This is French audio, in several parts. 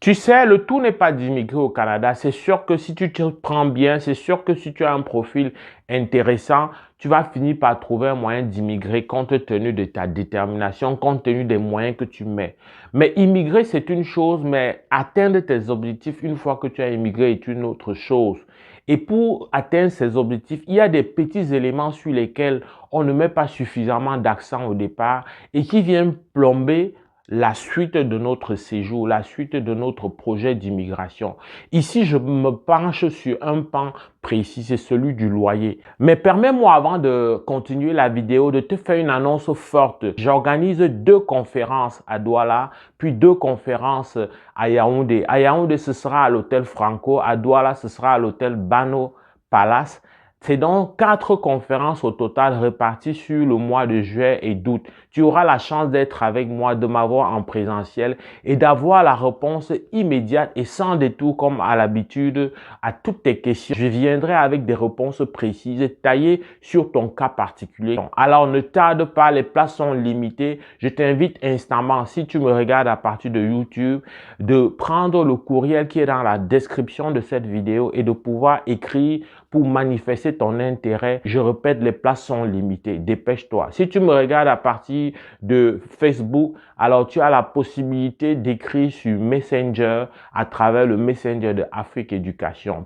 Tu sais, le tout n'est pas d'immigrer au Canada. C'est sûr que si tu te prends bien, c'est sûr que si tu as un profil intéressant, tu vas finir par trouver un moyen d'immigrer compte tenu de ta détermination, compte tenu des moyens que tu mets. Mais immigrer, c'est une chose, mais atteindre tes objectifs une fois que tu as immigré est une autre chose. Et pour atteindre ces objectifs, il y a des petits éléments sur lesquels on ne met pas suffisamment d'accent au départ et qui viennent plomber la suite de notre séjour, la suite de notre projet d'immigration. Ici, je me penche sur un pan précis, c'est celui du loyer. Mais permets-moi, avant de continuer la vidéo, de te faire une annonce forte. J'organise 2 conférences à Douala, puis 2 conférences à Yaoundé. À Yaoundé, ce sera à l'hôtel Franco. À Douala, ce sera à l'hôtel Bano Palace. C'est donc 4 conférences au total réparties sur le mois de juillet et d'août. Tu auras la chance d'être avec moi, de m'avoir en présentiel et d'avoir la réponse immédiate et sans détour comme à l'habitude à toutes tes questions. Je viendrai avec des réponses précises taillées sur ton cas particulier. Alors ne tarde pas, les places sont limitées. Je t'invite instamment, si tu me regardes à partir de YouTube, de prendre le courriel qui est dans la description de cette vidéo et de pouvoir écrire pour manifester ton intérêt. Je répète, les places sont limitées. Dépêche-toi. Si tu me regardes à partir de Facebook, alors tu as la possibilité d'écrire sur Messenger à travers le Messenger de Afrique Éducation.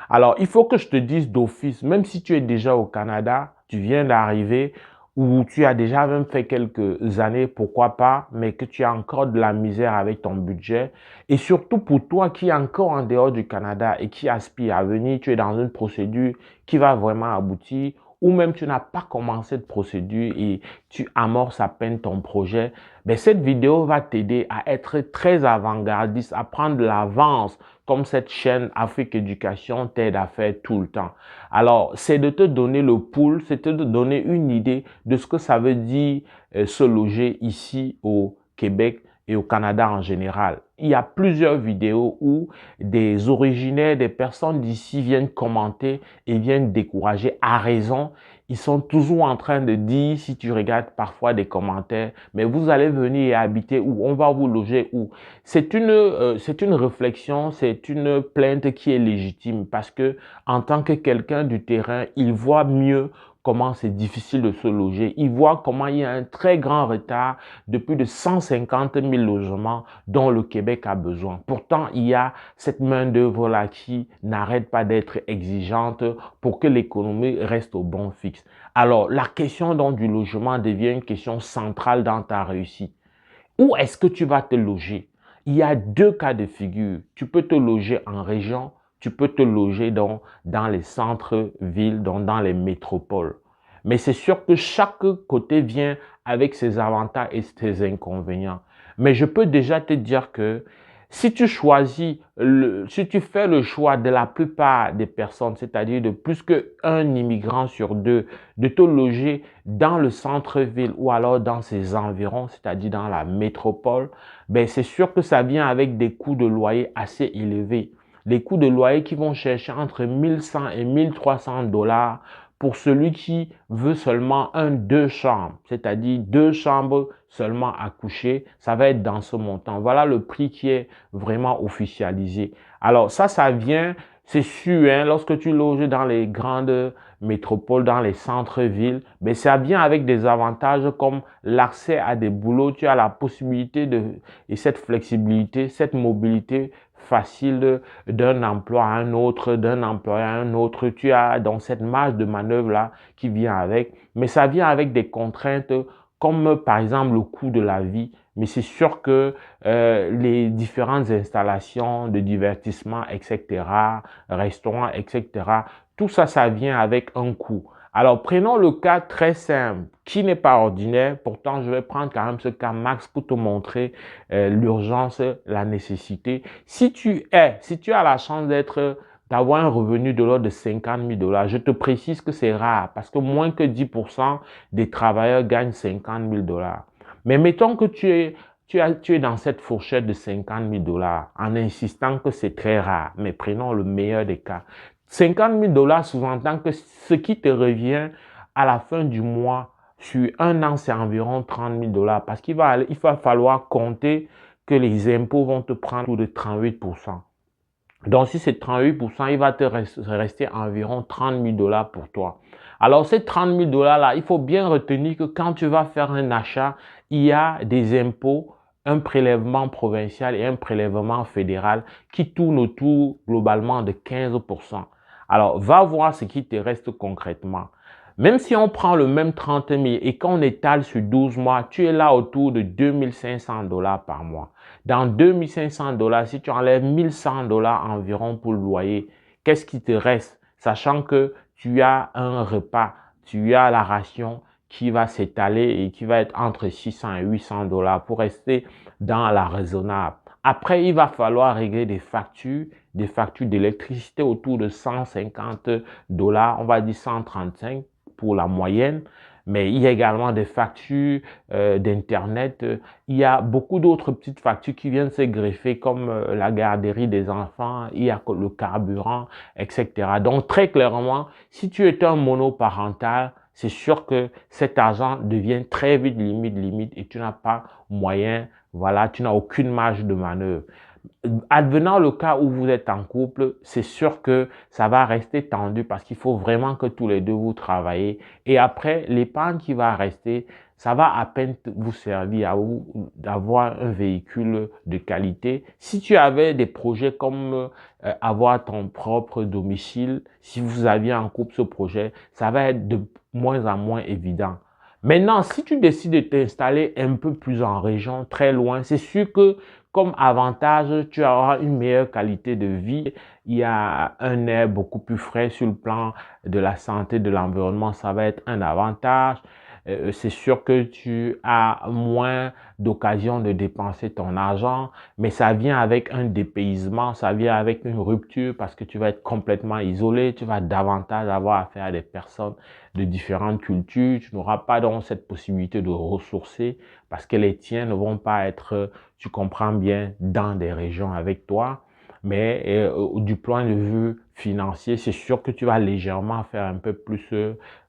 Alors, il faut que je te dise d'office, même si tu es déjà au Canada, tu viens d'arriver, ou tu as déjà même fait quelques années, pourquoi pas, mais que tu as encore de la misère avec ton budget. Et surtout pour toi qui es encore en dehors du Canada et qui aspire à venir, tu es dans une procédure qui va vraiment aboutir, ou même tu n'as pas commencé de procédure et tu amorces à peine ton projet, ben cette vidéo va t'aider à être très avant-gardiste, à prendre de l'avance comme cette chaîne Afrique Éducation t'aide à faire tout le temps. Alors, c'est de te donner le pouls, c'est de te donner une idée de ce que ça veut dire se loger ici au Québec et au Canada en général. Il y a plusieurs vidéos où des originaires, des personnes d'ici viennent commenter et viennent décourager à raison. Ils sont toujours en train de dire, si tu regardes parfois des commentaires, mais vous allez venir et habiter où? On va vous loger où? C'est une réflexion, c'est une plainte qui est légitime parce que en tant que quelqu'un du terrain, il voit mieux comment c'est difficile de se loger. Il voit comment il y a un très grand retard de plus de 150 000 logements dont le Québec a besoin. Pourtant, il y a cette main-d'œuvre-là qui n'arrête pas d'être exigeante pour que l'économie reste au bon fixe. Alors, la question donc du logement devient une question centrale dans ta réussite. Où est-ce que tu vas te loger? Il y a 2 cas de figure. Tu peux te loger en région, tu peux te loger dans les centres-villes, dans les métropoles. Mais c'est sûr que chaque côté vient avec ses avantages et ses inconvénients. Mais je peux déjà te dire que si tu si tu fais le choix de la plupart des personnes, c'est-à-dire de plus qu'un immigrant sur 2, de te loger dans le centre-ville ou alors dans ses environs, c'est-à-dire dans la métropole, ben c'est sûr que ça vient avec des coûts de loyer assez élevés. Les coûts de loyer qui vont chercher entre 1100 et 1300 dollars pour celui qui veut seulement 2 chambres, c'est-à-dire 2 chambres seulement à coucher, ça va être dans ce montant. Voilà le prix qui est vraiment officialisé. Alors ça vient, c'est sûr, hein, lorsque tu loges dans les grandes métropoles, dans les centres-villes, mais ça vient avec des avantages comme l'accès à des boulots, tu as la possibilité et cette flexibilité, cette mobilité facile d'un emploi à un autre, d'un employé à un autre. Tu as donc cette marge de manœuvre-là qui vient avec, mais ça vient avec des contraintes comme par exemple le coût de la vie. Mais c'est sûr que les différentes installations de divertissement, etc., restaurants, etc., tout ça, ça vient avec un coût. Alors, prenons le cas très simple, qui n'est pas ordinaire. Pourtant, je vais prendre quand même ce cas max pour te montrer l'urgence, la nécessité. Si tu as la chance d'avoir un revenu de l'ordre de 50 000 dollars, je te précise que c'est rare parce que moins que 10% des travailleurs gagnent 50 000 dollars. Mais mettons que tu es dans cette fourchette de 50 000 dollars en insistant que c'est très rare. Mais prenons le meilleur des cas. 50 000 dollars sous-entend que ce qui te revient à la fin du mois sur un an, c'est environ 30 000 dollars parce qu'il va falloir compter que les impôts vont te prendre autour de 38%. Donc, si c'est 38%, il va te rester environ 30 000 $ pour toi. Alors, ces 30 000 $ là, il faut bien retenir que quand tu vas faire un achat, il y a des impôts, un prélèvement provincial et un prélèvement fédéral qui tournent autour globalement de 15%. Alors, va voir ce qui te reste concrètement. Même si on prend le même 30 000 et qu'on étale sur 12 mois, tu es là autour de 2 500 $ par mois. Dans 2 500 $, si tu enlèves 1 100 $ environ pour le loyer, qu'est-ce qui te reste? Sachant que tu as un repas, tu as la ration qui va s'étaler et qui va être entre 600 et 800 $ pour rester dans la raisonnable. Après, il va falloir régler des factures d'électricité autour de 150 $, on va dire 135 pour la moyenne. Mais il y a également des factures d'Internet. Il y a beaucoup d'autres petites factures qui viennent se greffer comme la garderie des enfants, il y a le carburant, etc. Donc très clairement, si tu es un monoparental, c'est sûr que cet argent devient très vite limite et tu n'as pas moyen, voilà, tu n'as aucune marge de manœuvre. Advenant le cas où vous êtes en couple, c'est sûr que ça va rester tendu parce qu'il faut vraiment que tous les deux vous travaillez. Et après, l'épargne qui va rester, ça va à peine vous servir à vous d'avoir un véhicule de qualité. Si tu avais des projets comme avoir ton propre domicile, si vous aviez en couple ce projet, ça va être de moins en moins évident. Maintenant, si tu décides de t'installer un peu plus en région, très loin, c'est sûr que comme avantage, tu auras une meilleure qualité de vie. Il y a un air beaucoup plus frais sur le plan de la santé, de l'environnement. Ça va être un avantage. C'est sûr que tu as moins d'occasion de dépenser ton argent, mais ça vient avec un dépaysement, ça vient avec une rupture parce que tu vas être complètement isolé, tu vas davantage avoir affaire à des personnes de différentes cultures, tu n'auras pas donc cette possibilité de ressourcer parce que les tiens ne vont pas être, tu comprends bien, dans des régions avec toi. Mais du point de vue financier, c'est sûr que tu vas légèrement faire un peu plus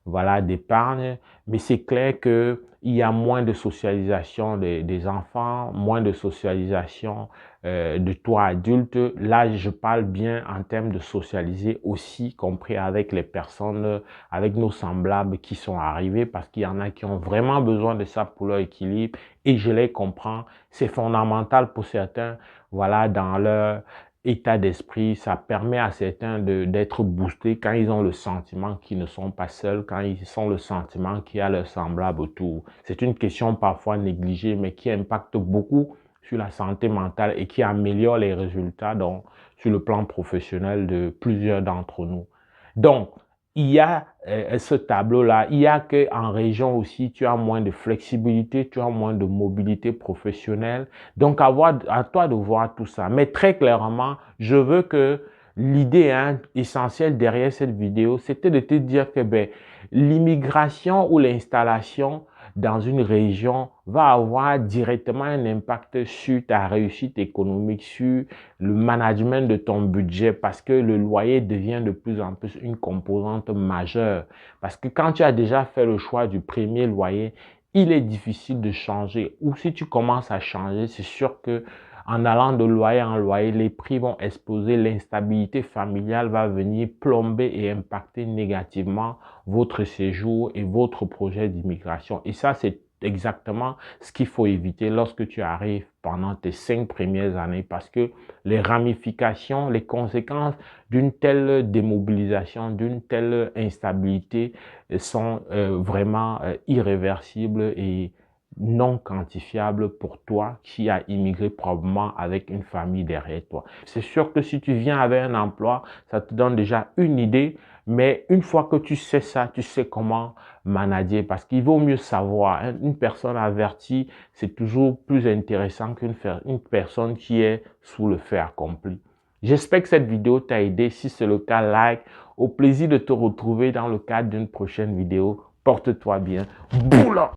voilà, d'épargne. Mais c'est clair qu'il y a moins de socialisation des enfants, moins de socialisation de toi adulte. Là, je parle bien en termes de socialiser aussi, compris avec les personnes, avec nos semblables qui sont arrivés, parce qu'il y en a qui ont vraiment besoin de ça pour leur équilibre. Et je les comprends. C'est fondamental pour certains, voilà, dans leur état d'esprit, ça permet à certains d'être boostés quand ils ont le sentiment qu'ils ne sont pas seuls, quand ils ont le sentiment qu'il y a leur semblable autour. C'est une question parfois négligée, mais qui impacte beaucoup sur la santé mentale et qui améliore les résultats donc, sur le plan professionnel de plusieurs d'entre nous. Donc, il y a ce tableau-là, il y a qu'en région aussi, tu as moins de flexibilité, tu as moins de mobilité professionnelle. Donc, à toi de voir tout ça. Mais très clairement, je veux que l'idée essentielle derrière cette vidéo, c'était de te dire que l'immigration ou l'installation dans une région va avoir directement un impact sur ta réussite économique, sur le management de ton budget parce que le loyer devient de plus en plus une composante majeure. Parce que quand tu as déjà fait le choix du premier loyer, il est difficile de changer. Ou si tu commences à changer, c'est sûr que en allant de loyer en loyer, les prix vont exploser, l'instabilité familiale va venir plomber et impacter négativement votre séjour et votre projet d'immigration. Et ça, c'est exactement ce qu'il faut éviter lorsque tu arrives pendant tes 5 premières années parce que les ramifications, les conséquences d'une telle démobilisation, d'une telle instabilité sont vraiment irréversibles et non quantifiable pour toi qui as immigré probablement avec une famille derrière toi. C'est sûr que si tu viens avec un emploi, ça te donne déjà une idée, mais une fois que tu sais ça, tu sais comment manager parce qu'il vaut mieux savoir. Une personne avertie, c'est toujours plus intéressant qu'une personne qui est sous le fait accompli. J'espère que cette vidéo t'a aidé. Si c'est le cas, like. Au plaisir de te retrouver dans le cadre d'une prochaine vidéo. Porte-toi bien. Boula!